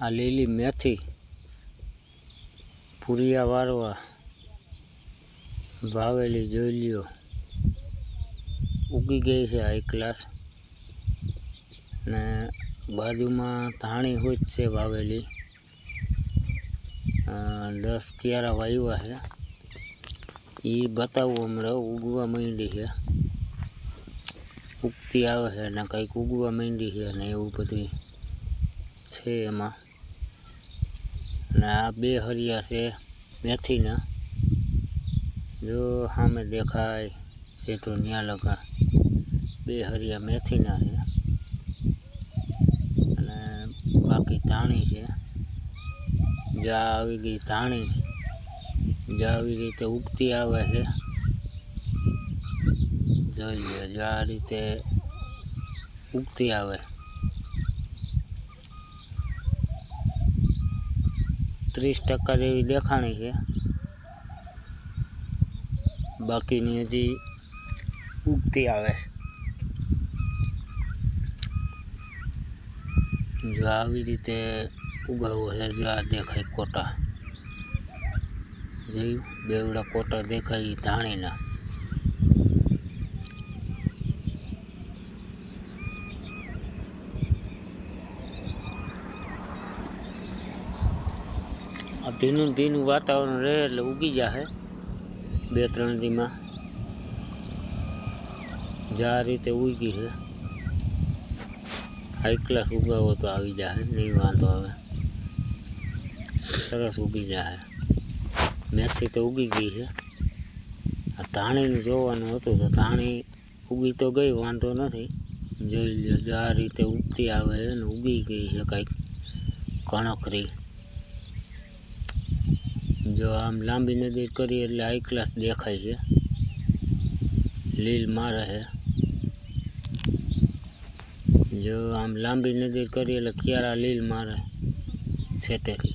आ લીલી મેથી પૂરિયા વારવા વાવેલી જોઈ લ્યો, ઉગી ગઈ છે હાઈ ક્લાસ. ને બાજુમાં ધાણી હોય જ છે વાવેલી, 10 ક્યારા વાવ્યા છે. એ બતાવું હમણાં ઉગવા માંડી છે, ઉગતી આવે છે ને કંઈક ઉગવા માંડી છે ને એવું બધું છે એમાં. ને આ 2 હરિયા છે મેથીના, જો સામે દેખાય છે તો ન્યા લગા 2 હરિયા મેથીના છે. અને બાકી ધાણી છે, જ્યાં આવી ગઈ ધાણી, જ્યાં આવી રીતે ઉગતી આવે છે. જોઈ લો, જો આ રીતે ઉગતી આવે, 30% જેવી દેખાણી છે, બાકીની હજી ઉગતી આવે. જો આવી રીતે ઉગાવો છે, જો આ દેખાય કોટા, જોયું બેવડા કોટા દેખાય ધાણીના. આ ભીનું ભીનું વાતાવરણ રહે એટલે ઉગી જશે 2-3 દીમાં. જે આ રીતે ઉગી છે, હાઈ ક્લાસ ઉગાવો તો આવી જશે, નહીં વાંધો આવે, સરસ ઉગી જશે. મેથી તો ઉગી ગઈ છે. આ ધાણીનું જોવાનું હતું તો ધાણી ઉગી તો ગઈ, વાંધો નથી. જોઈ લ્યો, જો આ રીતે ઉગતી આવે ને ઉગી ગઈ છે કંઈક કણકરી. જો આમ લાંબી નજર કરીએ એટલે હાઈ ક્લાસ દેખાય છે, લીલ મારે છે. જો આમ લાંબી નજર કરીએ એટલે ક્યારા લીલ મારે છેટેથી.